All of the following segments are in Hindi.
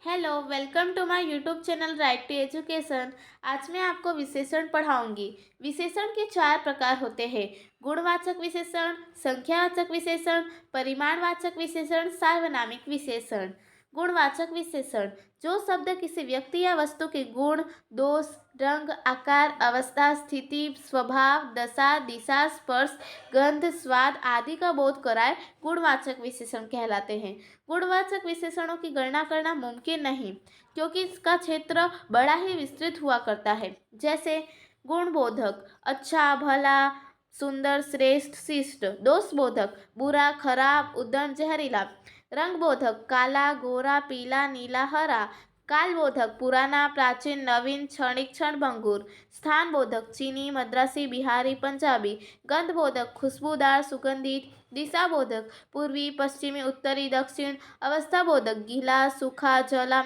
Hello, welcome to my YouTube channel right to education. आज मैं आपको विशेषण पढ़ाऊंगी। विशेषण के चार प्रकार होते हैं: गुणवाचक विशेषण, संख्यावाचक विशेषण, परिमाणवाचक विशेषण, सार्वनामिक विशेषण। गुणवाचक विशेषण जो शब्द किसी व्यक्ति या वस्तु के गुण, दोष, रंग, आकार, अवस्था, स्थिति, स्वभाव, दशा, दिशा, स्पर्श, गंध, स्वाद आदि का बोध कराए, गुणवाचक विशेषण कहलाते हैं। गुणवाचक विशेषणों की गणना करना मुमकिन नहीं, क्योंकि इसका क्षेत्र बड़ा ही विस्तृत हुआ करता है। जैसे गुणबोधक अच्छा, भला, सुंदर, श्रेष्ठ, शिष्ट। दोषबोधक बुरा, खराब, उद्दंड, जहरीला। रंगबोधक काला, गोरा, पीला, नीला, हरा। कालबोधक पुराना, प्राचीन, नवीन, क्षणिक, क्षणभंगुर। स्थानबोधक चीनी, मद्रासी, बिहारी, पंजाबी। गंधबोधक खुशबूदार, सुगंधित। दिशाबोधक पूर्वी, पश्चिमी, उत्तरी, दक्षिण। अवस्थाबोधक गीला, सूखा, जला।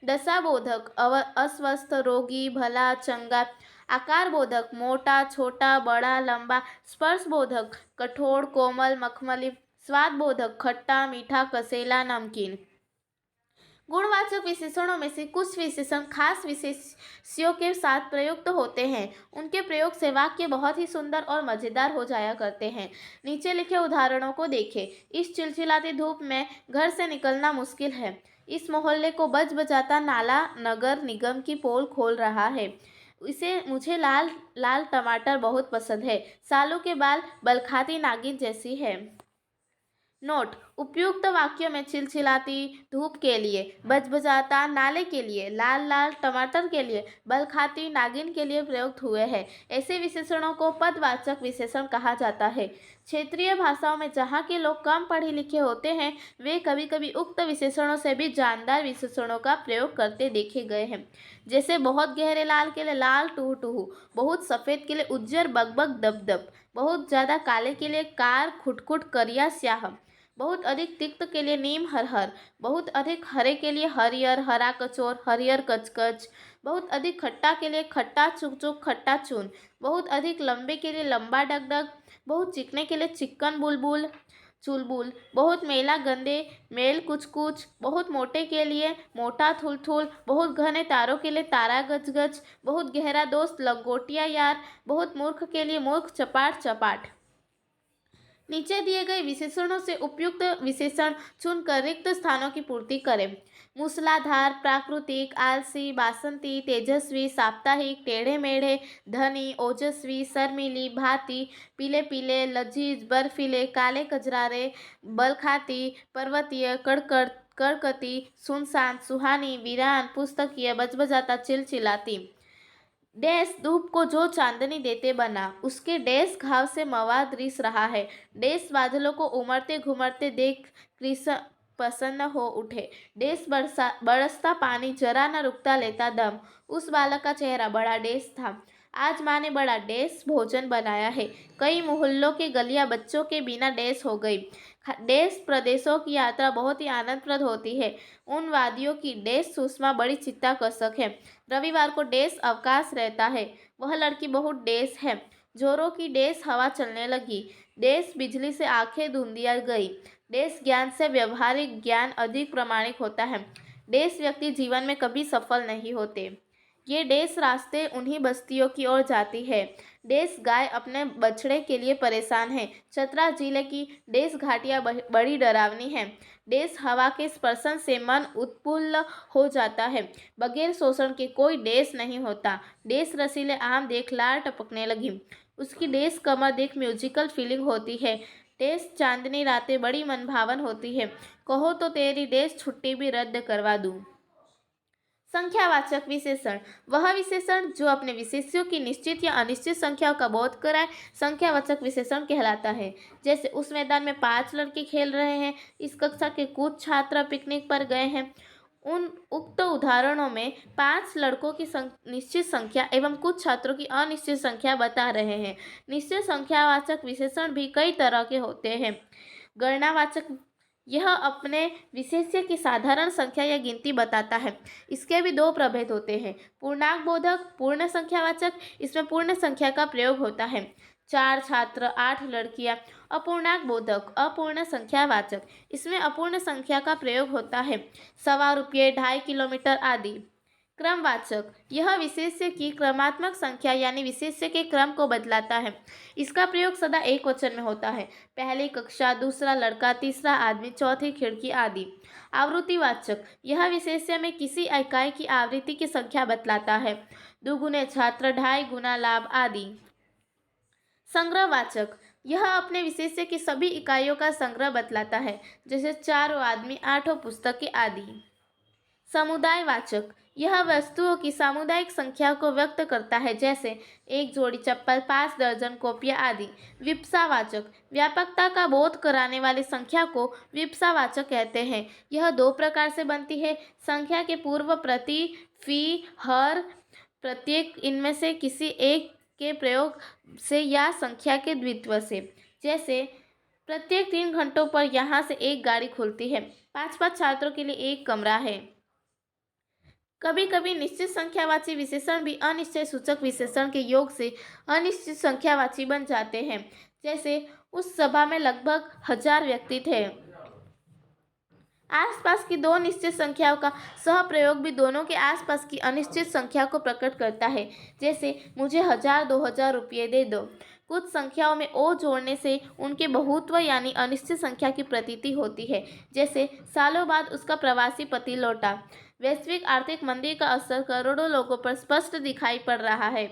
दशाबोधक अस्वस्थ, रोगी, भला, चंगा। आकारबोधक मोटा, छोटा, बड़ा, लंबा। स्पर्शबोधक कठोर, कोमल, मखमली। स्वादबोधक खट्टा, मीठा, कसेला, नमकीन। गुणवाचक विशेषणों में से कुछ विशेषण खास विशेष्यों के साथ प्रयुक्त होते हैं। उनके प्रयोग से वाक्य बहुत ही सुंदर और मजेदार हो जाया करते हैं। नीचे लिखे उदाहरणों को देखें। इस चिलचिलाती धूप में घर से निकलना मुश्किल है। इस मोहल्ले को बजबजाता नाला नगर निगम की पोल खोल रहा है। इसे मुझे लाल लाल टमाटर बहुत पसंद है। सालों के बाल बलखाती नागिन जैसी है। नोट: उपयुक्त वाक्यों में चिलचिलाती धूप के लिए, बजबजाता नाले के लिए, लाल लाल टमाटर के लिए, बलखाती नागिन के लिए प्रयुक्त हुए हैं। ऐसे विशेषणों को पदवाचक विशेषण कहा जाता है। क्षेत्रीय भाषाओं में जहाँ के लोग कम पढ़े लिखे होते हैं, वे कभी कभी उक्त विशेषणों से भी जानदार विशेषणों का प्रयोग करते देखे गए हैं। जैसे बहुत गहरे लाल के लिए लाल टूहू टूहू, बहुत सफ़ेद के लिए उज्जर बकबक दबदब, बहुत ज़्यादा काले के लिए कार खुटखुट करिया स्याह, बहुत अधिक तिक्त के लिए नीम हरहर, बहुत अधिक हरे के लिए हरियर हरा कचोर, हरियर कचकच, बहुत अधिक खट्टा के लिए खट्टा चुक खट्टा चून, बहुत अधिक लंबे के लिए लंबा डगडग, बहुत चिकने के लिए चिक्कन बुलबुल चुलबुल, बहुत मेला गंदे मेल कुछ कुछ, बहुत मोटे के लिए मोटा थुलथुल, बहुत घने तारों के लिए तारा गजगज, बहुत गहरा दोस्त लंगोटिया यार, बहुत मूर्ख के लिए मूर्ख चपाट चपाट। नीचे दिए गए विशेषणों से उपयुक्त विशेषण चुनकर रिक्त स्थानों की पूर्ति करें। मूसलाधार, प्राकृतिक, आलसी, बासंती, तेजस्वी, साप्ताहिक, टेढ़े मेढ़े, धनी, ओजस्वी, शर्मीली, भांति, पीले पीले, लजीज, बर्फीले, काले कजरारे, बलखाती, पर्वतीय, कड़कती, सुनसान, सुहानी, वीरान, पुस्तकीय, बजबजाता, चिलचिलाती। डैश धूप को जो चांदनी देते बना, उसके डैश घाव से मवाद रिस रहा है। डैश बादलों को उमड़ते घुमड़ते देख कृष्ण प्रसन्न हो उठे। डैश बरसता पानी जरा न रुकता लेता दम। उस बालक का चेहरा बड़ा डैश था। आज माँ ने बड़ा डैश भोजन बनाया है। कई मोहल्लों के गलियां बच्चों के बिना डैश हो गई। डैश प्रदेशों की यात्रा बहुत ही आनंदप्रद होती है। उन वादियों की डैश सुषमा बड़ी चित्ताकर्षक है। रविवार को डैश अवकाश रहता है। वह लड़की बहुत डैश है। जोरों की डैश हवा चलने लगी। डैश बिजली से आंखें धुंधिया गई। डैश ज्ञान से व्यवहारिक ज्ञान अधिक प्रामाणिक होता है। डैश व्यक्ति जीवन में कभी सफल नहीं होते। ये डैश रास्ते उन्हीं बस्तियों की ओर जाती है। डैश गाय अपने बछड़े के लिए परेशान है। चतरा जिले की डैश घाटियाँ बड़ी डरावनी हैं। डैश हवा के स्पर्शन से मन उत्फुल्ल हो जाता है। बगैर शोषण के कोई डैश नहीं होता। डैश रसीले आम देख लार टपकने लगी। उसकी डैश कमर देख म्यूजिकल फीलिंग होती है। डैश चांदनी रातें बड़ी मनभावन होती है। कहो तो तेरी डैश छुट्टी भी रद्द करवा दूँ। संख्यावाचक विशेषण वह विशेषण जो अपने विशेष्यों की निश्चित या अनिश्चित संख्याओं का बोध कराए, संख्यावाचक विशेषण कहलाता है। जैसे उस मैदान में 5 लड़के खेल रहे हैं। इस कक्षा के कुछ छात्र पिकनिक पर गए हैं। उन उक्त उदाहरणों में 5 लड़कों की निश्चित संख्या एवं कुछ छात्रों की अनिश्चित संख्या बता रहे हैं। निश्चित संख्यावाचक विशेषण भी कई तरह के होते हैं। गणनावाचक यह अपने विशेष्य की साधारण संख्या या गिनती बताता है। इसके भी 2 प्रभेद होते हैं: पूर्णांक बोधक, पूर्ण संख्यावाचक। इसमें पूर्ण संख्या का प्रयोग होता है। 4 छात्र, 8 लड़कियां। अपूर्णांक बोधक, अपूर्ण संख्यावाचक, इसमें अपूर्ण संख्या का प्रयोग होता है। ₹1.25, 2.5 किलोमीटर आदि। क्रमवाचक, यह विशेष्य की क्रमात्मक संख्या यानी विशेष्य के क्रम को बतलाता है। इसका प्रयोग सदा एक वचन में होता है। पहली कक्षा, दूसरा लड़का, तीसरा आदमी, चौथी खिड़की आदि। आवृत्तिवाचक, यह विशेष्य में किसी इकाई की आवृत्ति की संख्या बतलाता है। दुगुने छात्र, 2.5 गुना लाभ आदि। संग्रहवाचक, यह अपने विशेष्य की सभी इकाइयों का संग्रह बतलाता है, जैसे 4 आदमी, 8 पुस्तकें आदि। समुदायवाचक, यह वस्तुओं की सामुदायिक संख्या को व्यक्त करता है, जैसे 1 जोड़ी चप्पल, 5 दर्जन कॉपियाँ आदि। विप्सावाचक, व्यापकता का बोध कराने वाली संख्या को विप्सावाचक कहते हैं। यह 2 प्रकार से बनती है: संख्या के पूर्व प्रति, फी, हर, प्रत्येक, इनमें से किसी एक के प्रयोग से या संख्या के द्वित्व से। जैसे प्रत्येक 3 घंटों पर यहाँ से एक गाड़ी खुलती है। 5 छात्रों के लिए एक कमरा है। कभी कभी निश्चित संख्यावाची विशेषण भी अनिश्चय सूचक विशेषण के योग से अनिश्चित संख्यावाची बन जाते हैं। जैसे उस सभा में लगभग 1000 व्यक्ति थे। आसपास की 2 निश्चित संख्याओं का सहप्रयोग भी दोनों के आसपास की अनिश्चित संख्या को प्रकट करता है। जैसे मुझे 1000, 2000 रुपये दे दो। कुछ संख्याओं में ओ जोड़ने से उनके बहुत्व यानी अनिश्चित संख्या की प्रतीति होती है। जैसे सालों बाद उसका प्रवासी पति लौटा। वैश्विक आर्थिक मंदी का असर करोड़ों लोगों पर स्पष्ट दिखाई पड़ रहा है।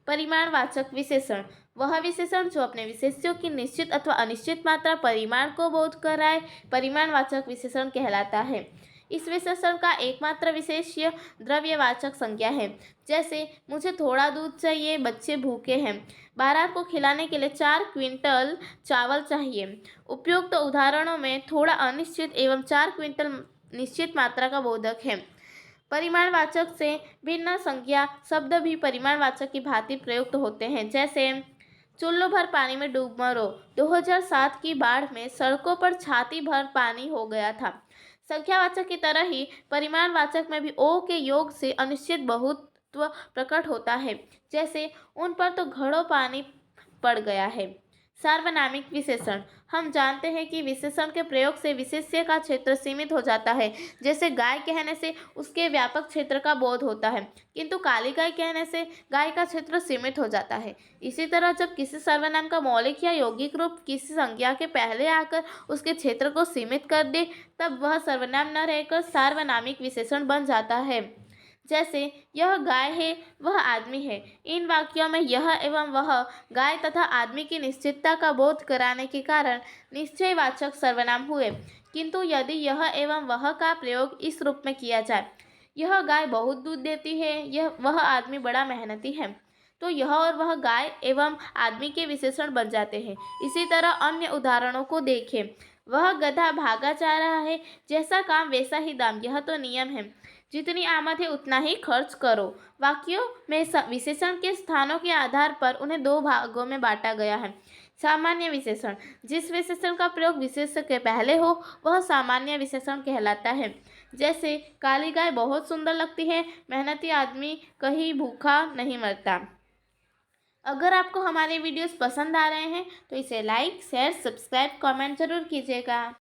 परिमाणवाचक विशेषण, वह विशेषण जो अपने विशेष्यों की निश्चित अथवा अनिश्चित मात्रा परिमाण को बोध कराए, परिमाणवाचक विशेषण कहलाता है। इस विशेषण का एकमात्र विशेष्य द्रव्यवाचक संज्ञा है। जैसे मुझे थोड़ा दूध चाहिए, बच्चे भूखे हैं। बारात को खिलाने के लिए 4 क्विंटल चावल चाहिए। उपयुक्त उदाहरणों में थोड़ा अनिश्चित एवं 4 क्विंटल निश्चित मात्रा का बोधक है। परिमाणवाचक से भिन्न संज्ञा शब्द भी परिमाणवाचक की भांति प्रयुक्त होते हैं। जैसे चुल्लू भर पानी में डूब मरो। 2007 की बाढ़ में सड़कों पर छाती भर पानी हो गया था। संख्यावाचक की तरह ही परिमाणवाचक में भी ओ के योग से अनिश्चित बहुत्व प्रकट होता है। जैसे उन पर तो घड़ों पानी पड़ गया है। सार्वनामिक विशेषण, हम जानते हैं कि विशेषण के प्रयोग से विशेष्य का क्षेत्र सीमित हो जाता है। जैसे गाय कहने से उसके व्यापक क्षेत्र का बोध होता है, किंतु काली गाय कहने से गाय का क्षेत्र सीमित हो जाता है। इसी तरह जब किसी सर्वनाम का मौलिक या यौगिक रूप किसी संज्ञा के पहले आकर उसके क्षेत्र को सीमित कर दे, तब वह सर्वनाम न रहकर सार्वनामिक विशेषण बन जाता है। जैसे यह गाय है, वह आदमी है। इन वाक्यों में यह एवं वह गाय तथा आदमी की निश्चितता का बोध कराने के कारण निश्चयवाचक सर्वनाम हुए। किंतु यदि यह एवं वह का प्रयोग इस रूप में किया जाए, यह गाय बहुत दूध देती है, वह आदमी बड़ा मेहनती है, तो यह और वह गाय एवं आदमी के विशेषण बन जाते हैं। इसी तरह अन्य उदाहरणों को देखें। वह गधा भागा जा रहा है, जैसा काम वैसा ही दाम, यह तो नियम है। जितनी आमद है उतना ही खर्च करो। वाक्यों में विशेषण के स्थानों के आधार पर उन्हें 2 भागों में बांटा गया है। सामान्य विशेषण, जिस विशेषण का प्रयोग विशेष्य के पहले हो वह सामान्य विशेषण कहलाता है। जैसे काली गाय बहुत सुंदर लगती है, मेहनती आदमी कहीं भूखा नहीं मरता। अगर आपको हमारे वीडियोस पसंद आ रहे हैं तो इसे लाइक, शेयर, सब्सक्राइब, कमेंट जरूर कीजिएगा।